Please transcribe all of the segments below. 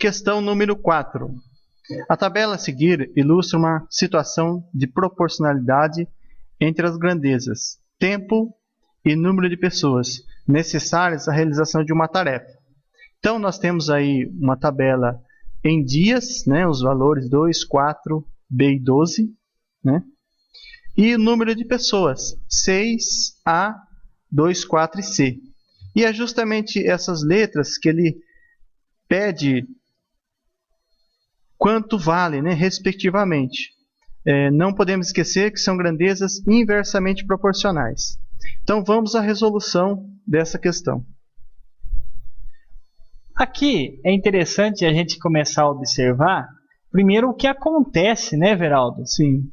Questão número 4. A tabela a seguir ilustra uma situação de proporcionalidade entre as grandezas, tempo e número de pessoas necessárias à realização de uma tarefa. Então, nós temos aí uma tabela em dias, né, os valores 2, 4, B e 12, né, e o número de pessoas, 6, A, 2, 4 e C. E é justamente essas letras que ele pede quanto vale, né, respectivamente. Não podemos esquecer que são grandezas inversamente proporcionais. Então vamos à resolução dessa questão. Aqui é interessante a gente começar a observar, primeiro, o que acontece, né, Everaldo? Sim.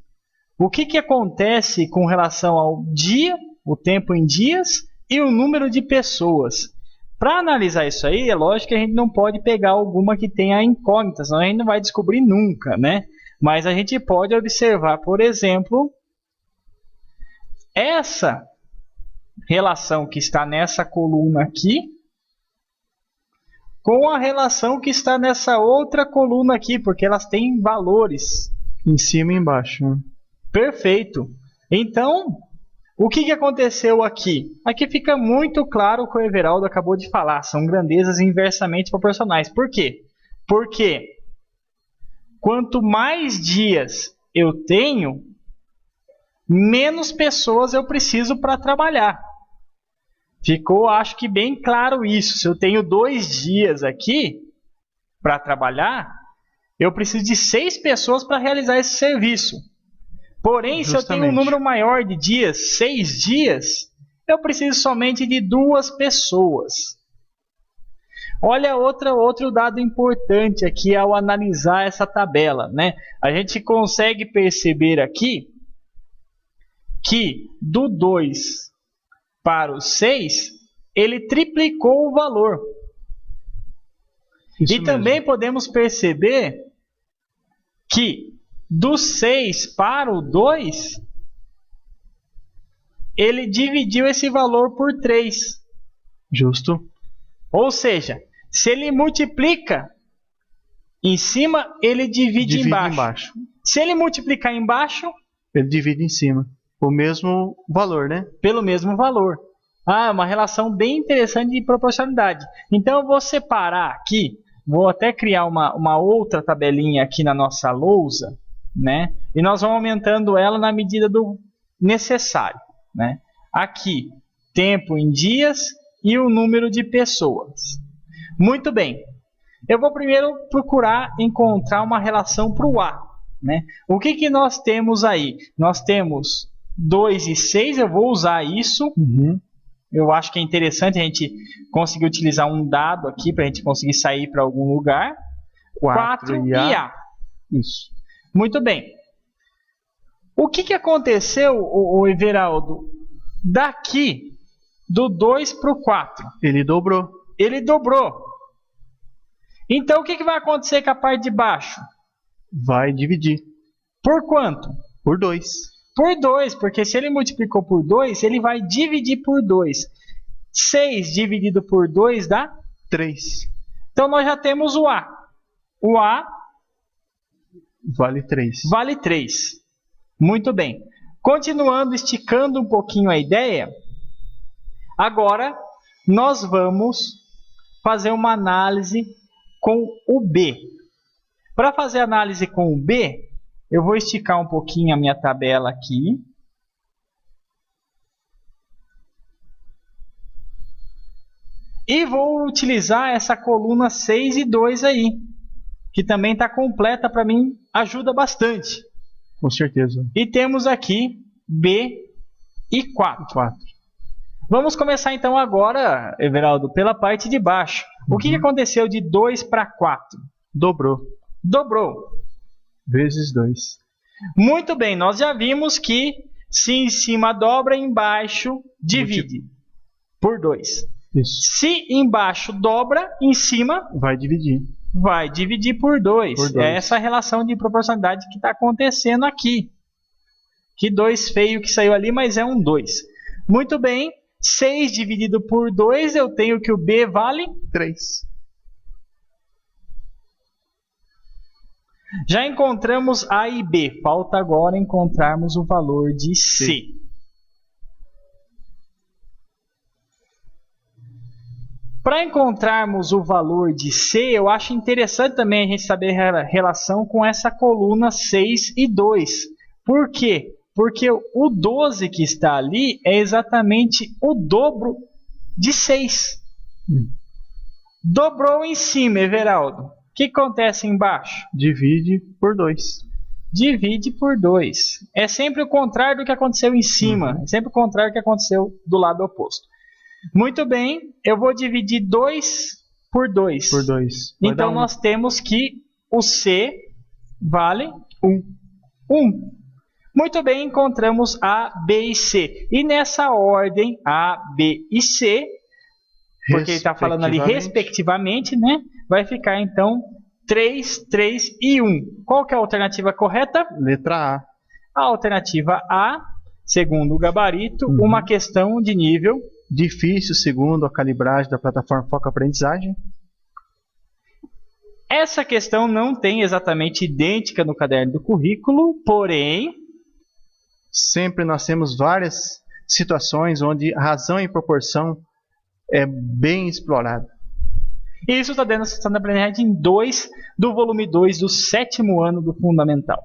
O que acontece com relação ao dia, o tempo em dias e o número de pessoas. Para analisar isso aí, é lógico que a gente não pode pegar alguma que tenha incógnitas, senão a gente não vai descobrir nunca, né? Mas a gente pode observar, por exemplo, essa relação que está nessa coluna aqui com a relação que está nessa outra coluna aqui, porque elas têm valores em cima e embaixo, né? Perfeito. Então, o que aconteceu aqui? Aqui fica muito claro o que o Everaldo acabou de falar. São grandezas inversamente proporcionais. Por quê? Porque quanto mais dias eu tenho, menos pessoas eu preciso para trabalhar. Ficou, acho que, bem claro isso. Se eu tenho 2 dias aqui para trabalhar, eu preciso de 6 pessoas para realizar esse serviço. Porém, se eu tenho um número maior de dias, 6 dias, eu preciso somente de 2 pessoas. Olha outro dado importante aqui ao analisar essa tabela, né? A gente consegue perceber aqui que do 2 para o 6, ele triplicou o valor. Isso e mesmo. Também podemos perceber que do 6 para o 2, ele dividiu esse valor por 3. Justo. Ou seja, se ele multiplica em cima, ele divide embaixo. Se ele multiplicar embaixo, ele divide em cima. O mesmo valor, né? Pelo mesmo valor. Uma relação bem interessante de proporcionalidade. Então eu vou separar aqui, vou até criar uma outra tabelinha aqui na nossa lousa, né? E nós vamos aumentando ela na medida do necessário, né? Aqui, tempo em dias e o número de pessoas. Muito bem. Eu vou primeiro procurar encontrar uma relação para o A, né? O que nós temos aí? Nós temos 2 e 6, eu vou usar isso. Eu acho que é interessante a gente conseguir utilizar um dado aqui para a gente conseguir sair para algum lugar. 4 e A. Isso. Muito bem. O que aconteceu, o Everaldo, daqui do 2 para o 4? Ele dobrou. Ele dobrou. Então o que vai acontecer com a parte de baixo? Vai dividir. Por quanto? Por 2. Por 2, porque se ele multiplicou por 2, ele vai dividir por 2. 6 dividido por 2 dá? 3. Então nós já temos o A. O A vale 3. Vale 3. Muito bem. Continuando, esticando um pouquinho a ideia, agora nós vamos fazer uma análise com o B. Para fazer análise com o B, eu vou esticar um pouquinho a minha tabela aqui. E vou utilizar essa coluna 6 e 2 aí, que também está completa, para mim ajuda bastante. Com certeza. E temos aqui B e 4. Vamos começar então agora, Everaldo, pela parte de baixo. O que aconteceu de 2 para 4? Dobrou. Dobrou. Vezes 2. Muito bem, nós já vimos que se em cima dobra, embaixo divide por 2. Isso. Se embaixo dobra, em cima vai dividir. Vai dividir por 2. É essa relação de proporcionalidade que está acontecendo aqui. Que 2 feio que saiu ali, mas é um 2. Muito bem. 6 dividido por 2, eu tenho que o B vale 3. Já encontramos A e B. Falta agora encontrarmos o valor de C. Para encontrarmos o valor de C, eu acho interessante também a gente saber a relação com essa coluna 6 e 2. Por quê? Porque o 12 que está ali é exatamente o dobro de 6. Dobrou em cima, Everaldo. O que acontece embaixo? Divide por 2. Divide por 2. É sempre o contrário do que aconteceu em cima. É sempre o contrário do que aconteceu do lado oposto. Muito bem, eu vou dividir 2 por 2. Por 2. Então nós temos que o C vale 1. Muito bem, encontramos A, B e C. E nessa ordem, A, B e C, porque ele está falando ali respectivamente, né? Vai ficar então 3, 3 e 1. Qual que é a alternativa correta? Letra A. A alternativa A, segundo o gabarito, uma questão de nível difícil, segundo a calibragem da plataforma Foco Aprendizagem. Essa questão não tem exatamente idêntica no caderno do currículo, porém, sempre nós temos várias situações onde razão e proporção é bem explorada. Isso está dentro da sessão da aprendizagem 2 do volume 2 do 7º ano do Fundamental.